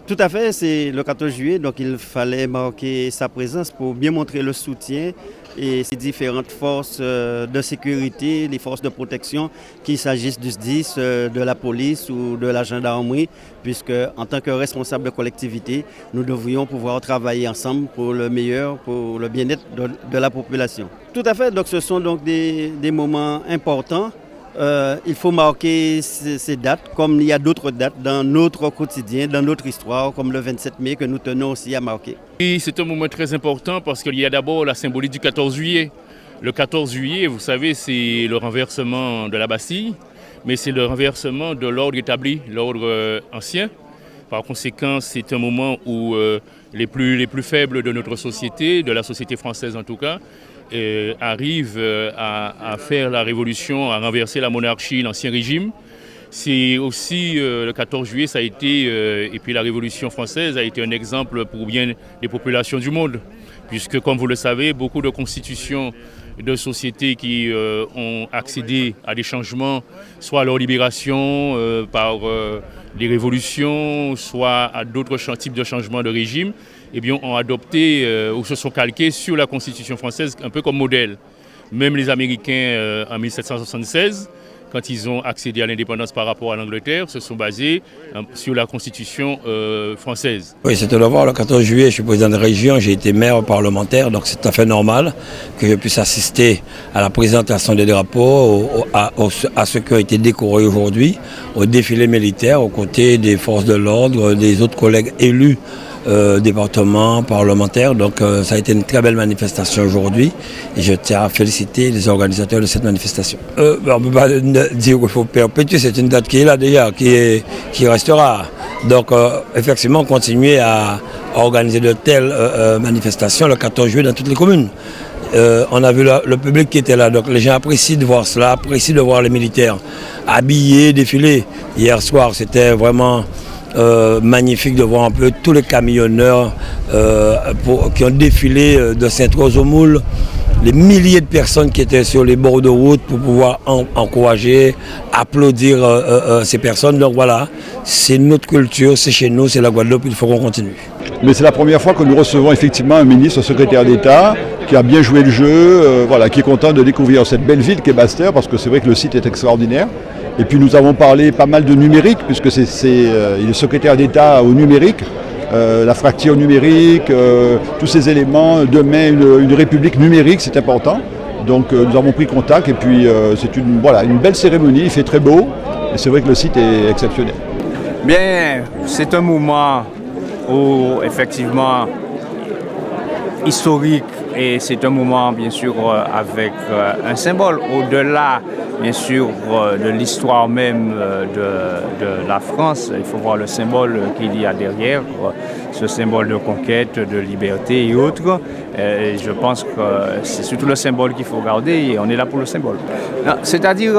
Tout à fait, c'est le 14 juillet, donc il fallait marquer sa présence pour bien montrer le soutien et ces différentes forces de sécurité, les forces de protection, qu'il s'agisse du SDIS, de la police ou de la gendarmerie, puisque en tant que responsable de collectivité, nous devrions pouvoir travailler ensemble pour le meilleur, pour le bien-être de la population. Tout à fait, donc ce sont donc des moments importants. Il faut marquer ces dates, comme il y a d'autres dates dans notre quotidien, dans notre histoire, comme le 27 mai que nous tenons aussi à marquer. Et c'est un moment très important parce qu'il y a d'abord la symbolique du 14 juillet. Le 14 juillet, vous savez, c'est le renversement de la Bastille, mais c'est le renversement de l'ordre établi, l'ordre ancien. Par conséquent, c'est un moment où les plus faibles de notre société, de la société française en tout cas, arrivent à faire la révolution, à renverser la monarchie, l'ancien régime. C'est aussi le 14 juillet, ça a été, et puis la Révolution française a été un exemple pour bien des populations du monde, puisque comme vous le savez, beaucoup de constitutions de sociétés qui ont accédé à des changements, soit à leur libération par des révolutions, soit à d'autres types de changements de régime, eh bien, ont adopté ou se sont calqués sur la Constitution française un peu comme modèle. Même les Américains en 1776, quand ils ont accédé à l'indépendance par rapport à l'Angleterre, se sont basés sur la Constitution française. Oui, c'est un devoir. Le 14 juillet, je suis président de région, j'ai été maire parlementaire, donc c'est tout à fait normal que je puisse assister à la présentation des drapeaux, à ceux qui ont été décorés aujourd'hui, au défilé militaire, aux côtés des forces de l'ordre, des autres collègues élus. Département parlementaire, donc ça a été une très belle manifestation aujourd'hui et je tiens à féliciter les organisateurs de cette manifestation. On ne peut pas dire qu'il faut perpétuer, c'est une date qui est là déjà, qui restera. Donc effectivement continuer à organiser de telles manifestations le 14 juillet dans toutes les communes. On a vu le public qui était là, donc les gens apprécient de voir cela, apprécient de voir les militaires habillés, défiler. Hier soir c'était vraiment magnifique de voir un peu tous les camionneurs qui ont défilé de Sainte-Rose aux Moules, les milliers de personnes qui étaient sur les bords de route pour pouvoir encourager, applaudir ces personnes. Donc voilà, c'est notre culture, c'est chez nous, c'est la Guadeloupe, il faut qu'on continue. Mais c'est la première fois que nous recevons effectivement un ministre, un secrétaire d'État qui a bien joué le jeu, qui est content de découvrir cette belle ville qu'est Basse-Terre, parce que c'est vrai que le site est extraordinaire. Et puis nous avons parlé pas mal de numérique, puisque il est secrétaire d'État au numérique, la fracture numérique, tous ces éléments. Demain, une république numérique, c'est important. Donc nous avons pris contact et puis c'est une belle cérémonie, il fait très beau. Et c'est vrai que le site est exceptionnel. Bien, c'est un moment où, effectivement, historique. Et c'est un moment, bien sûr, avec un symbole au-delà, bien sûr, de l'histoire même de la France. Il faut voir le symbole qu'il y a derrière, ce symbole de conquête, de liberté et autres. Et je pense que c'est surtout le symbole qu'il faut garder et on est là pour le symbole. C'est-à-dire,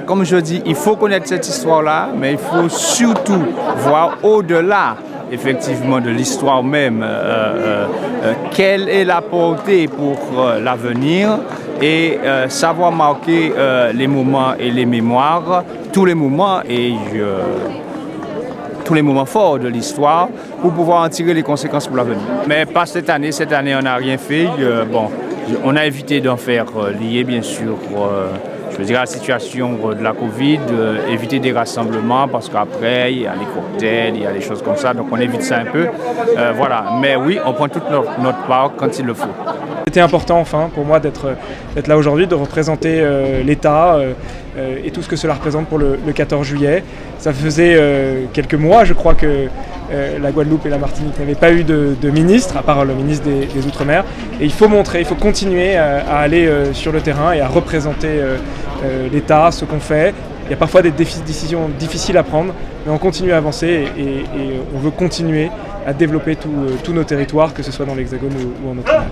comme je dis, il faut connaître cette histoire-là, mais il faut surtout voir au-delà effectivement de l'histoire même, quelle est la portée pour l'avenir et savoir marquer les moments et les mémoires, tous les moments forts de l'histoire pour pouvoir en tirer les conséquences pour l'avenir. Mais pas cette année on n'a rien fait. On a évité d'en faire lié bien sûr je dirais la situation de la Covid, éviter des rassemblements parce qu'après il y a les cocktails, il y a des choses comme ça, donc on évite ça un peu. Mais oui, on prend toute notre part quand il le faut. C'était important enfin pour moi d'être là aujourd'hui, de représenter l'État et tout ce que cela représente pour le 14 juillet. Ça faisait quelques mois, je crois, que la Guadeloupe et la Martinique n'avaient pas eu de ministre, à part le ministre des Outre-mer. Et il faut continuer à aller sur le terrain et à représenter l'État, ce qu'on fait. Il y a parfois des décisions difficiles à prendre, mais on continue à avancer et on veut continuer à développer tous nos territoires, que ce soit dans l'Hexagone ou en Outre-mer.